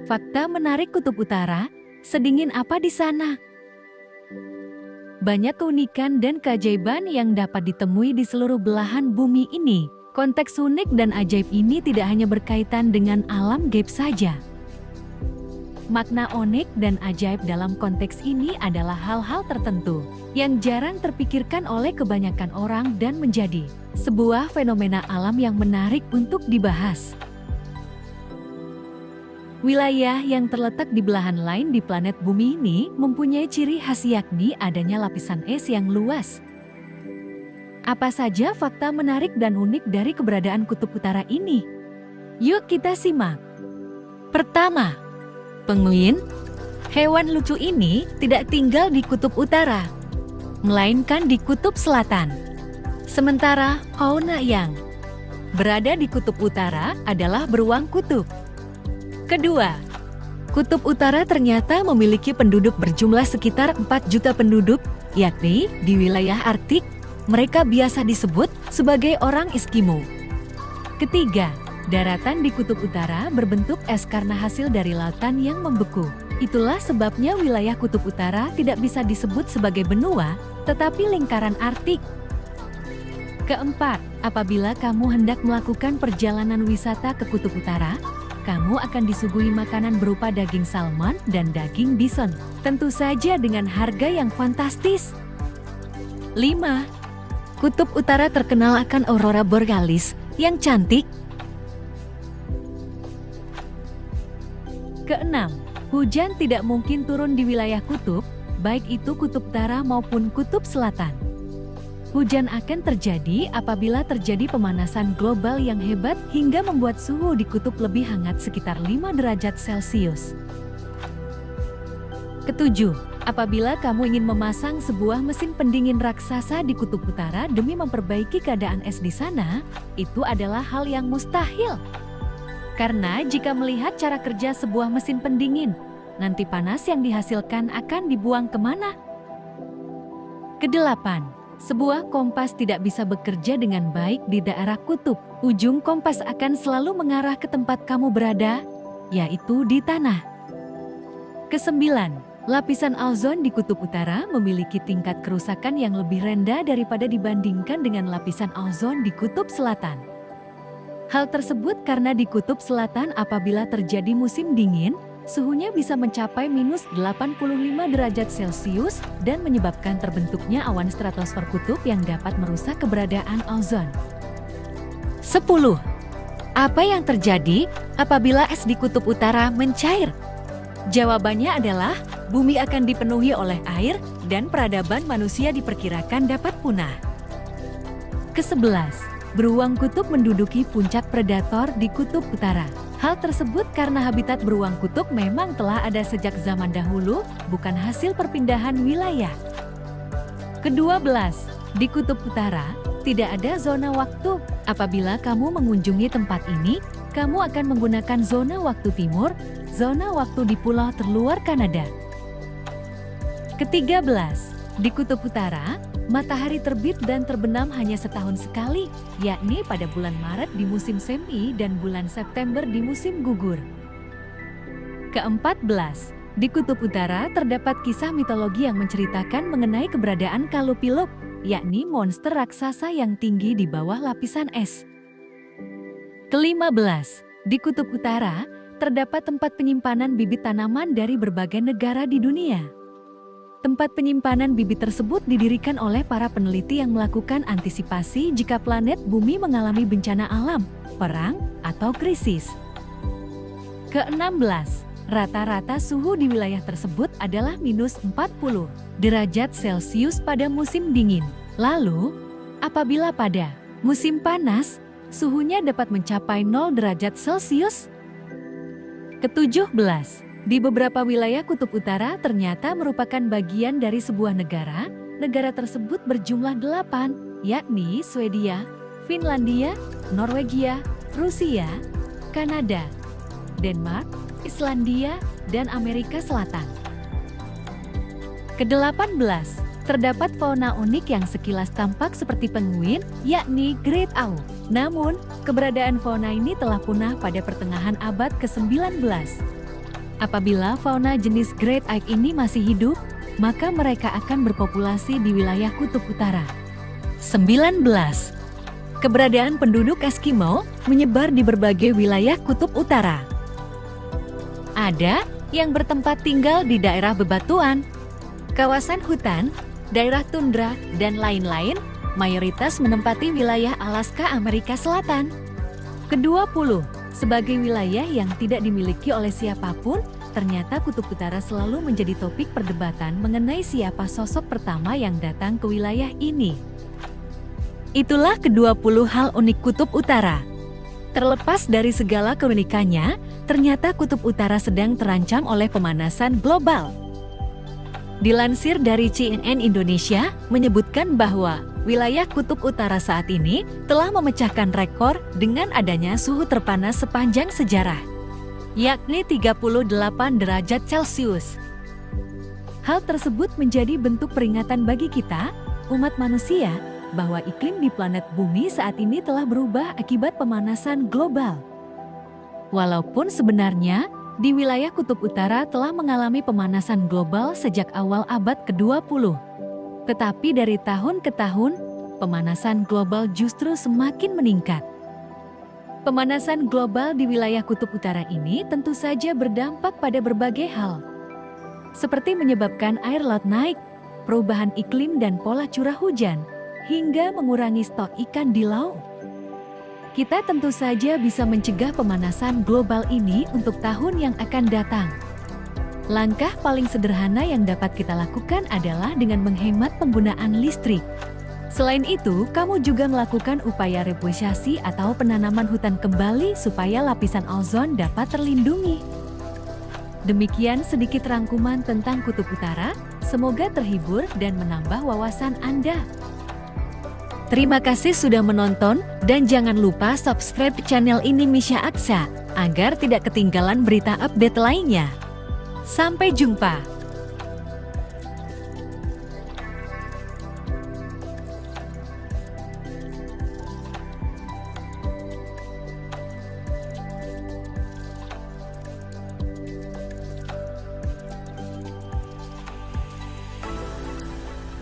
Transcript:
Fakta menarik Kutub Utara, sedingin apa di sana? Banyak keunikan dan keajaiban yang dapat ditemui di seluruh belahan bumi ini. Konteks unik dan ajaib ini tidak hanya berkaitan dengan alam gaib saja. Makna unik dan ajaib dalam konteks ini adalah hal-hal tertentu yang jarang terpikirkan oleh kebanyakan orang dan menjadi sebuah fenomena alam yang menarik untuk dibahas. Wilayah yang terletak di belahan lain di planet bumi ini mempunyai ciri khas yakni adanya lapisan es yang luas. Apa saja fakta menarik dan unik dari keberadaan Kutub Utara ini? Yuk kita simak. Pertama, penguin. Hewan lucu ini tidak tinggal di Kutub Utara, melainkan di Kutub Selatan. Sementara fauna yang berada di Kutub Utara adalah beruang kutub. Kedua, Kutub Utara ternyata memiliki penduduk berjumlah sekitar 4 juta penduduk, yakni di wilayah Arktik. Mereka biasa disebut sebagai orang Eskimo. Ketiga, daratan di Kutub Utara berbentuk es karena hasil dari lautan yang membeku. Itulah sebabnya wilayah Kutub Utara tidak bisa disebut sebagai benua, tetapi lingkaran Arktik. Keempat, apabila kamu hendak melakukan perjalanan wisata ke Kutub Utara, kamu akan disuguhi makanan berupa daging salmon dan daging bison, tentu saja dengan harga yang fantastis. 5. Kutub Utara terkenal akan aurora borealis yang cantik. Keenam, hujan tidak mungkin turun di wilayah kutub, baik itu Kutub Utara maupun Kutub Selatan. Hujan akan terjadi apabila terjadi pemanasan global yang hebat hingga membuat suhu di kutub lebih hangat sekitar 5 derajat Celcius. Ketujuh, apabila kamu ingin memasang sebuah mesin pendingin raksasa di Kutub Utara demi memperbaiki keadaan es di sana, itu adalah hal yang mustahil. Karena jika melihat cara kerja sebuah mesin pendingin, nanti panas yang dihasilkan akan dibuang kemana? Kedelapan, sebuah kompas tidak bisa bekerja dengan baik di daerah kutub. Ujung kompas akan selalu mengarah ke tempat kamu berada, yaitu di tanah. Kesembilan, lapisan ozon di Kutub Utara memiliki tingkat kerusakan yang lebih rendah daripada dibandingkan dengan lapisan ozon di Kutub Selatan. Hal tersebut karena di Kutub Selatan apabila terjadi musim dingin, suhunya bisa mencapai minus 85 derajat Celcius dan menyebabkan terbentuknya awan stratosfer kutub yang dapat merusak keberadaan ozon. 10. Apa yang terjadi apabila es di Kutub Utara mencair? Jawabannya adalah bumi akan dipenuhi oleh air dan peradaban manusia diperkirakan dapat punah. Ke-11. Beruang kutub menduduki puncak predator di Kutub Utara. Hal tersebut karena habitat beruang kutub memang telah ada sejak zaman dahulu, bukan hasil perpindahan wilayah. Ke-12, di Kutub Utara, tidak ada zona waktu. Apabila kamu mengunjungi tempat ini, kamu akan menggunakan zona waktu timur, zona waktu di pulau terluar Kanada. Ke-13, di Kutub Utara, matahari terbit dan terbenam hanya setahun sekali, yakni pada bulan Maret di musim semi dan bulan September di musim gugur. Ke-14, di Kutub Utara terdapat kisah mitologi yang menceritakan mengenai keberadaan Kalupiluk, yakni monster raksasa yang tinggi di bawah lapisan es. Ke-15, di Kutub Utara terdapat tempat penyimpanan bibit tanaman dari berbagai negara di dunia. Tempat penyimpanan bibit tersebut didirikan oleh para peneliti yang melakukan antisipasi jika planet bumi mengalami bencana alam, perang, atau krisis. Ke-16, rata-rata suhu di wilayah tersebut adalah minus 40 derajat Celcius pada musim dingin. Lalu, apabila pada musim panas, suhunya dapat mencapai 0 derajat Celcius. Ke-17, di beberapa wilayah Kutub Utara ternyata merupakan bagian dari sebuah negara. Negara tersebut berjumlah 8, yakni Swedia, Finlandia, Norwegia, Rusia, Kanada, Denmark, Islandia, dan Amerika Selatan. Ke-18, terdapat fauna unik yang sekilas tampak seperti penguin, yakni Great Owl. Namun, keberadaan fauna ini telah punah pada pertengahan abad ke-19. Apabila fauna jenis Great Ape ini masih hidup, maka mereka akan berpopulasi di wilayah Kutub Utara. 19. Keberadaan penduduk Eskimo menyebar di berbagai wilayah Kutub Utara. Ada yang bertempat tinggal di daerah bebatuan, kawasan hutan, daerah tundra, dan lain-lain, mayoritas menempati wilayah Alaska, Amerika Selatan. Ke-20, sebagai wilayah yang tidak dimiliki oleh siapapun, ternyata Kutub Utara selalu menjadi topik perdebatan mengenai siapa sosok pertama yang datang ke wilayah ini. Itulah ke-20 hal unik Kutub Utara. Terlepas dari segala keunikannya, ternyata Kutub Utara sedang terancam oleh pemanasan global. Dilansir dari CNN Indonesia, menyebutkan bahwa wilayah Kutub Utara saat ini telah memecahkan rekor dengan adanya suhu terpanas sepanjang sejarah, yakni 38 derajat Celcius. Hal tersebut menjadi bentuk peringatan bagi kita, umat manusia, bahwa iklim di planet bumi saat ini telah berubah akibat pemanasan global. Walaupun sebenarnya, di wilayah Kutub Utara telah mengalami pemanasan global sejak awal abad ke-20. Tetapi dari tahun ke tahun, pemanasan global justru semakin meningkat. Pemanasan global di wilayah Kutub Utara ini tentu saja berdampak pada berbagai hal, seperti menyebabkan air laut naik, perubahan iklim dan pola curah hujan, hingga mengurangi stok ikan di laut. Kita tentu saja bisa mencegah pemanasan global ini untuk tahun yang akan datang. Langkah paling sederhana yang dapat kita lakukan adalah dengan menghemat penggunaan listrik. Selain itu, kamu juga melakukan upaya reforestasi atau penanaman hutan kembali supaya lapisan ozon dapat terlindungi. Demikian sedikit rangkuman tentang Kutub Utara, semoga terhibur dan menambah wawasan Anda. Terima kasih sudah menonton dan jangan lupa subscribe channel ini Misha Aksa agar tidak ketinggalan berita update lainnya. Sampai jumpa.